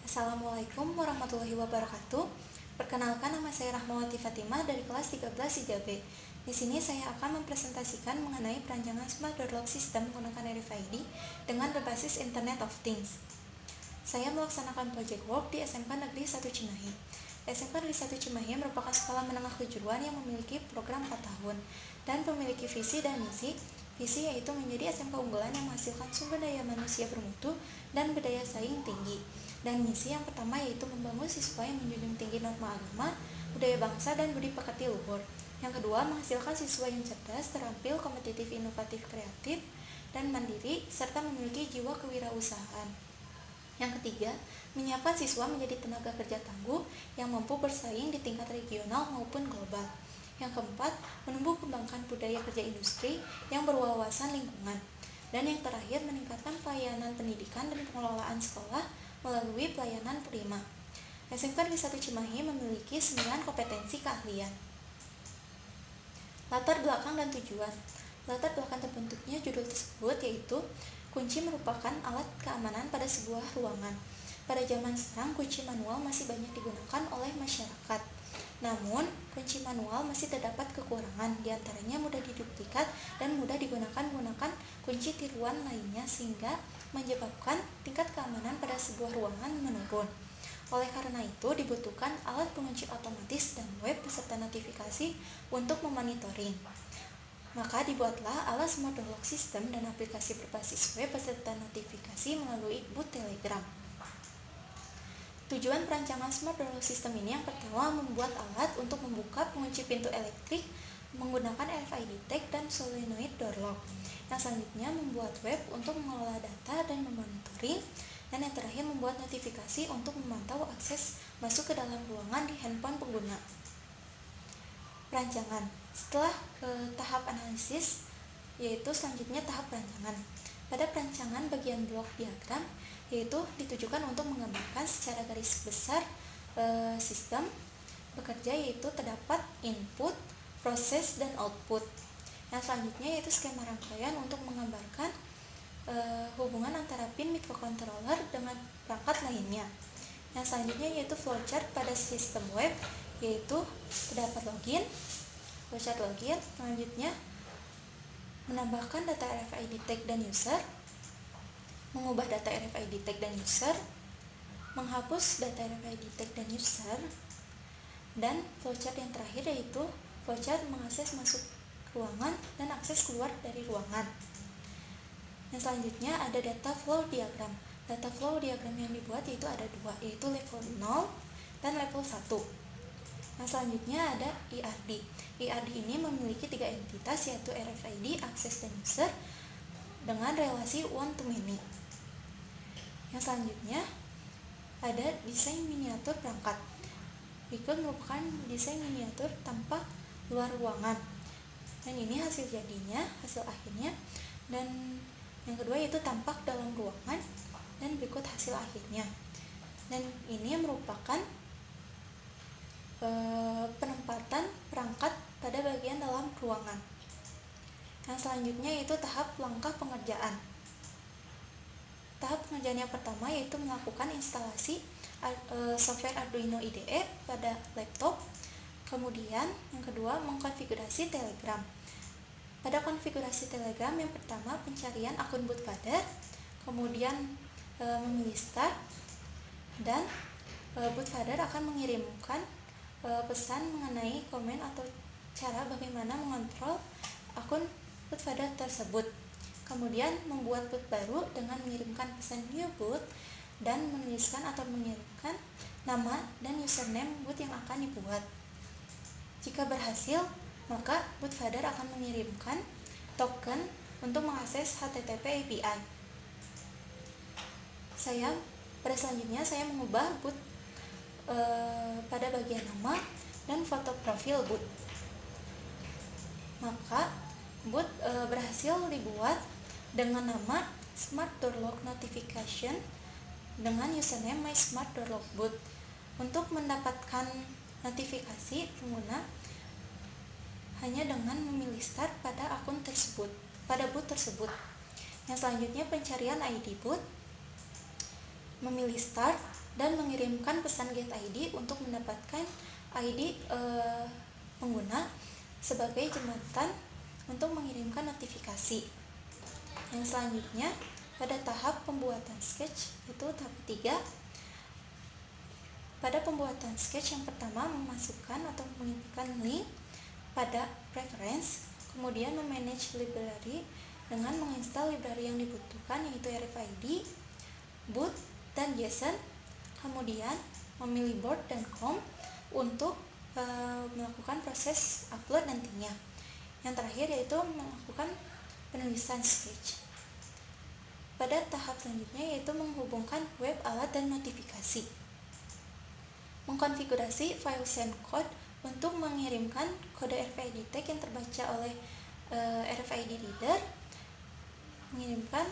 Assalamualaikum warahmatullahi wabarakatuh. Perkenalkan, nama saya Rahmawati Fatimah dari kelas 13 IJB. Di sini saya akan mempresentasikan mengenai perancangan Smart Door Lock System menggunakan RFID dengan berbasis Internet of Things. Saya melaksanakan project work di SMK Negeri 1 Cimahi. SMK Negeri 1 Cimahi merupakan sekolah menengah kejuruan yang memiliki program 4 tahun dan memiliki visi dan misi. Visi yaitu menjadi SMK unggulan yang menghasilkan sumber daya manusia bermutu dan berdaya saing tinggi. Dan misi yang pertama yaitu membangun siswa yang menjunjung tinggi norma agama, budaya bangsa, dan budi pekerti luhur. Yang kedua, menghasilkan siswa yang cerdas, terampil, kompetitif, inovatif, kreatif, dan mandiri, serta memiliki jiwa kewirausahaan. Yang ketiga, menyiapkan siswa menjadi tenaga kerja tangguh yang mampu bersaing di tingkat regional maupun global. Yang keempat, menumbuh kembangkan budaya kerja industri yang berwawasan lingkungan. Dan yang terakhir, meningkatkan pelayanan pendidikan dan pengelolaan sekolah melalui pelayanan prima. SMK Negeri 1 Cimahi memiliki 9 kompetensi keahlian. Latar belakang dan tujuan. Latar belakang terbentuknya judul tersebut yaitu kunci merupakan alat keamanan pada sebuah ruangan. Pada zaman sekarang, kunci manual masih banyak digunakan oleh masyarakat. Namun, kunci manual masih terdapat kekurangan, diantaranya mudah diduplikat dan mudah digunakan menggunakan kunci tiruan lainnya sehingga menyebabkan tingkat keamanan pada sebuah ruangan menurun. Oleh karena itu, dibutuhkan alat pengunci otomatis dan web beserta notifikasi untuk memonitoring. Maka dibuatlah alat Smart Door Lock System dan aplikasi berbasis web beserta notifikasi melalui boot Telegram. Tujuan perancangan Smart Door Lock System ini yang pertama membuat alat untuk membuka pengunci pintu elektrik menggunakan RFID tag dan solenoid door lock. Yang selanjutnya membuat web untuk mengelola data dan memonitoring. Dan yang terakhir membuat notifikasi untuk memantau akses masuk ke dalam ruangan di handphone pengguna. Perancangan. Setelah ke tahap analisis, yaitu selanjutnya tahap perancangan. Pada perancangan bagian blok diagram, yaitu ditujukan untuk menggambarkan secara garis besar sistem bekerja, yaitu terdapat input, proses, dan output. Yang selanjutnya yaitu skema rangkaian untuk menggambarkan hubungan antara pin microcontroller dengan perangkat lainnya. Yang selanjutnya yaitu flowchart pada sistem web, yaitu terdapat login, flowchart login. Selanjutnya menambahkan data RFID tag dan user, mengubah data RFID tag dan user, menghapus data RFID tag dan user, dan flowchart yang terakhir yaitu flowchart mengakses masuk ruangan dan akses keluar dari ruangan. Yang selanjutnya ada data flow diagram. Data flow diagram yang dibuat yaitu ada dua, yaitu level 0 dan level 1. Yang selanjutnya ada IRD. IRD ini memiliki 3 entitas yaitu RFID, akses, dan user dengan relasi one to many. Yang selanjutnya ada desain miniatur perangkat. Berikut merupakan desain miniatur tampak luar ruangan. Dan ini hasil jadinya, hasil akhirnya. Dan yang kedua yaitu tampak dalam ruangan, dan berikut hasil akhirnya. Dan ini merupakan penempatan perangkat pada bagian dalam ruangan. Yang selanjutnya yaitu tahap langkah pengerjaan. Tahap pengerjaan yang pertama yaitu melakukan instalasi software Arduino IDE pada laptop. Kemudian yang kedua mengkonfigurasi Telegram. Pada konfigurasi Telegram yang pertama pencarian akun bootfather, kemudian memilih start, dan bootfather akan mengirimkan pesan mengenai komen atau cara bagaimana mengontrol akun bootfather tersebut. Kemudian membuat boot baru dengan mengirimkan pesan new boot dan menuliskan atau mengirimkan nama dan username boot yang akan dibuat. Jika berhasil, maka bootfather akan mengirimkan token untuk mengakses HTTP API. Pada selanjutnya saya mengubah boot pada bagian nama dan foto profil boot. Maka boot berhasil dibuat dengan nama Smart Door Lock Notification dengan username My Smart Door Lock Boot. Untuk mendapatkan notifikasi pengguna hanya dengan memilih start pada akun tersebut, pada boot tersebut. Yang selanjutnya pencarian ID boot, memilih start, dan mengirimkan pesan get ID untuk mendapatkan ID pengguna sebagai jembatan untuk mengirimkan notifikasi. Yang selanjutnya pada tahap pembuatan sketch, yaitu tahap 3. Pada pembuatan sketch yang pertama, memasukkan atau menginputkan link pada preference, kemudian memanage library dengan menginstal library yang dibutuhkan, yaitu RFID, boot, dan JSON, kemudian memilih board dan com untuk melakukan proses upload nantinya. Yang terakhir yaitu melakukan penulisan sketch. Pada tahap selanjutnya yaitu menghubungkan web, alat, dan notifikasi. Mengkonfigurasi file send code untuk mengirimkan kode RFID tag yang terbaca oleh RFID reader, mengirimkan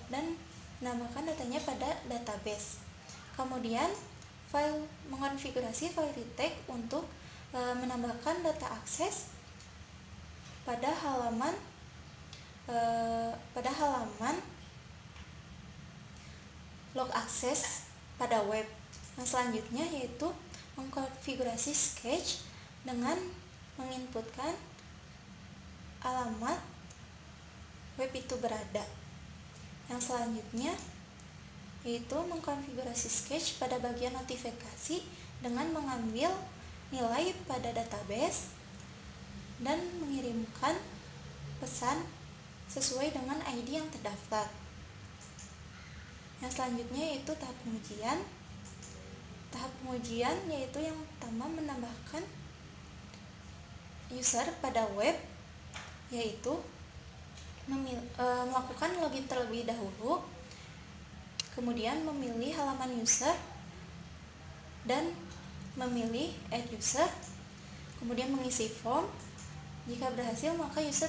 dan menambahkan datanya pada database. Kemudian mengonfigurasi file retag untuk menambahkan data akses pada halaman log akses pada web. Yang selanjutnya yaitu mengkonfigurasi sketch dengan menginputkan alamat web itu berada. Yang selanjutnya yaitu mengkonfigurasi sketch pada bagian notifikasi dengan mengambil nilai pada database dan mengirimkan pesan sesuai dengan ID yang terdaftar. Yang selanjutnya yaitu tahap pengujian. Tahap pengujian yaitu yang pertama menambahkan user pada web, yaitu melakukan login terlebih dahulu, kemudian memilih halaman user dan memilih add user, kemudian mengisi form. Jika berhasil maka user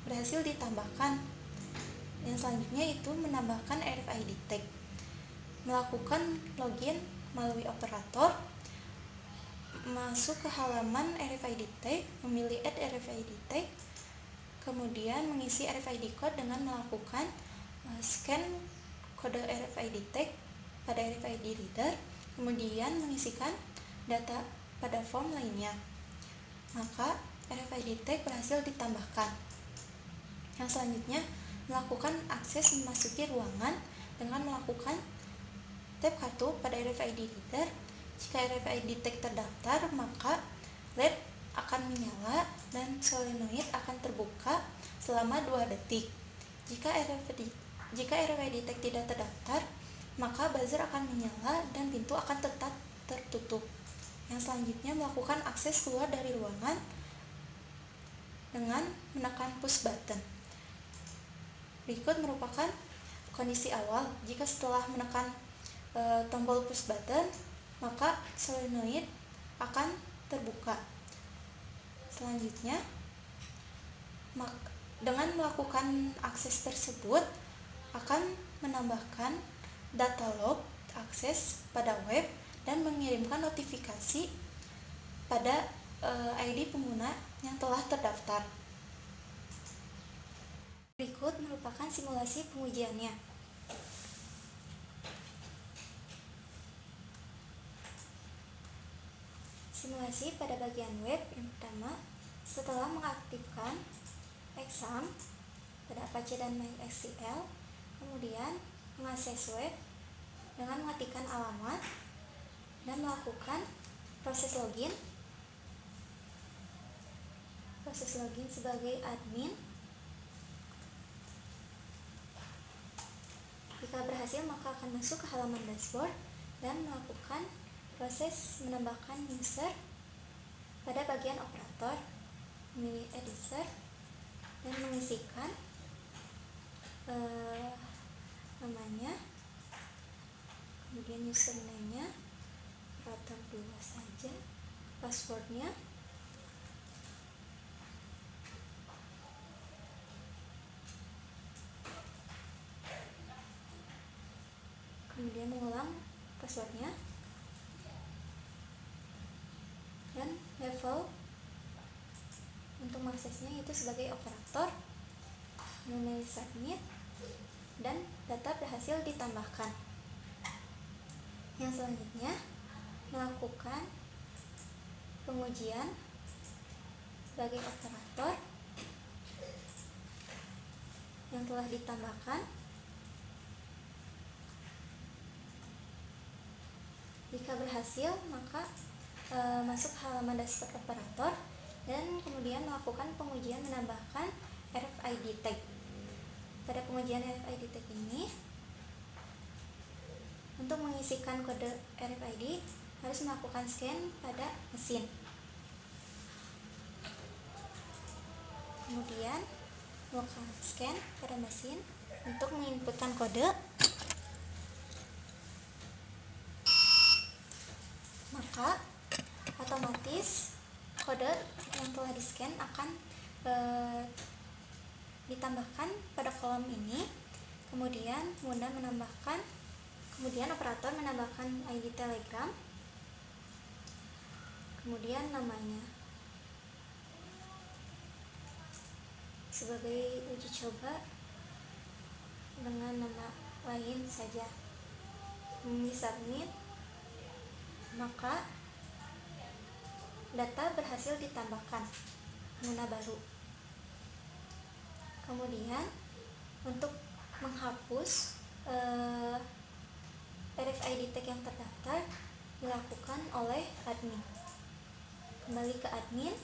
berhasil ditambahkan. Yang selanjutnya itu menambahkan RFID tag, melakukan login melalui operator, masuk ke halaman RFID tag, memilih add RFID tag, kemudian mengisi RFID code dengan melakukan scan kode RFID tag pada RFID reader, kemudian mengisikan data pada form lainnya. Maka RFID tag berhasil ditambahkan. Yang selanjutnya melakukan akses memasuki ruangan dengan melakukan tap kartu pada RFID reader. Jika RFID tag terdaftar, maka LED akan menyala dan solenoid akan terbuka selama 2 detik. Jika RFID tag tidak terdaftar, maka buzzer akan menyala dan pintu akan tetap tertutup. Yang selanjutnya melakukan akses keluar dari ruangan dengan menekan push button. Berikut merupakan kondisi awal. Jika setelah menekan tombol push button, maka solenoid akan terbuka. Selanjutnya, dengan melakukan akses tersebut akan menambahkan data log akses pada web dan mengirimkan notifikasi pada ID pengguna yang telah terdaftar. Berikut merupakan simulasi pengujiannya. Simulasi pada bagian web yang pertama, setelah mengaktifkan exam pada Apache dan MySQL, kemudian mengakses web dengan mematikan alamat dan melakukan proses login sebagai admin. Jika berhasil maka akan masuk ke halaman dashboard dan melakukan proses menambahkan user pada bagian operator, memilih add user dan mengisikan namanya, kemudian username-nya operator 2 saja, passwordnya, kemudian mengulang passwordnya, dan level untuk mengaksesnya itu sebagai operator, memilih submit, dan data berhasil ditambahkan. Yang selanjutnya, melakukan pengujian sebagai operator yang telah ditambahkan. Jika berhasil, maka masuk halaman dashboard operator dan kemudian melakukan pengujian menambahkan RFID tag. Pada pengujian RFID tag ini, untuk mengisikan kode RFID harus melakukan scan pada mesin. Kemudian melakukan scan pada mesin untuk menginputkan kode, maka otomatis kode yang telah di-scan akan ditambahkan pada kolom ini. Kemudian operator menambahkan ID Telegram, kemudian namanya sebagai uji coba dengan nama lain saja. Submit, maka data berhasil ditambahkan pengguna baru. Kemudian untuk menghapus RFID tag yang terdaftar dilakukan oleh admin. Kembali ke admin,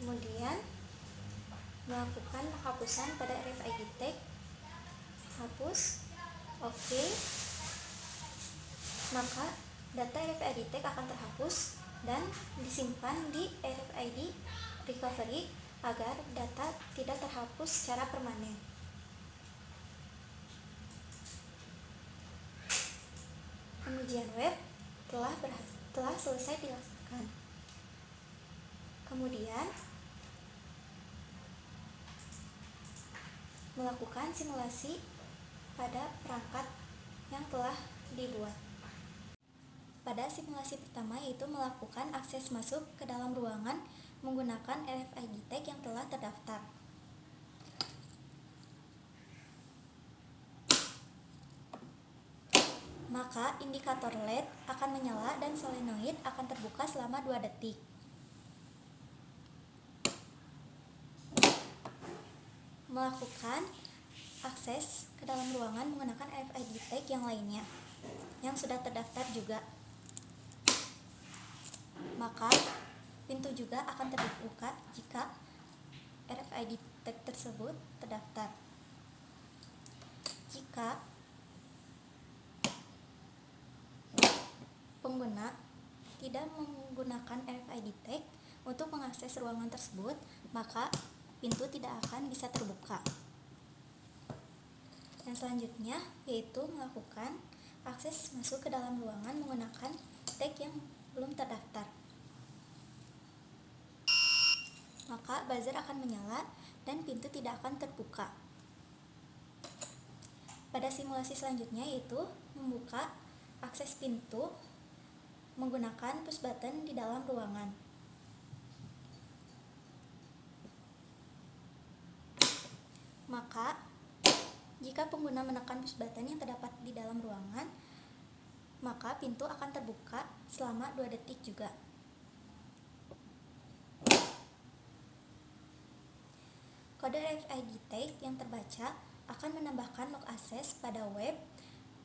kemudian melakukan penghapusan pada RFID tag. Hapus, oke. Maka data RFID tag akan terhapus dan disimpan di RFID recovery agar data tidak terhapus secara permanen. Pengujian web telah selesai dilakukan. Kemudian melakukan simulasi pada perangkat yang telah dibuat. Pada simulasi pertama, yaitu melakukan akses masuk ke dalam ruangan menggunakan RFID tag yang telah terdaftar. Maka indikator LED akan menyala dan solenoid akan terbuka selama 2 detik. Melakukan akses ke dalam ruangan menggunakan RFID tag yang lainnya yang sudah terdaftar juga, maka pintu juga akan terbuka jika RFID tag tersebut terdaftar. Jika pengguna tidak menggunakan RFID tag untuk mengakses ruangan tersebut, maka pintu tidak akan bisa terbuka. Yang selanjutnya yaitu melakukan akses masuk ke dalam ruangan menggunakan tag yang belum terdaftar. Maka buzzer akan menyala dan pintu tidak akan terbuka. Pada simulasi selanjutnya yaitu membuka akses pintu menggunakan push button di dalam ruangan. Maka jika pengguna menekan push button yang terdapat di dalam ruangan, maka pintu akan terbuka selama 2 detik juga. Kode RFID tag yang terbaca akan menambahkan log akses pada web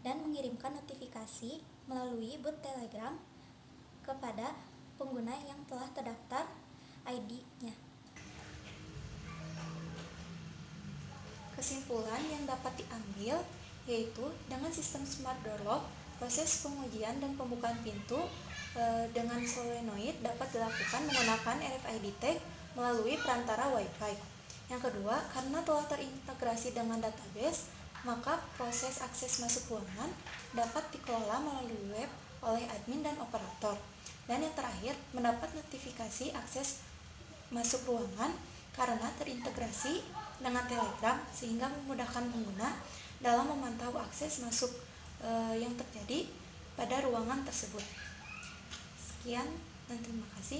dan mengirimkan notifikasi melalui bot Telegram kepada pengguna yang telah terdaftar ID-nya. Kesimpulan yang dapat diambil yaitu dengan sistem Smart Door Lock, proses pengujian dan pembukaan pintu dengan solenoid dapat dilakukan menggunakan RFID tag melalui perantara Wi-Fi. Yang kedua, karena telah terintegrasi dengan database, maka proses akses masuk ruangan dapat dikelola melalui web oleh admin dan operator. Dan yang terakhir, mendapat notifikasi akses masuk ruangan karena terintegrasi dengan Telegram sehingga memudahkan pengguna dalam memantau akses masuk yang terjadi pada ruangan tersebut. Sekian dan terima kasih.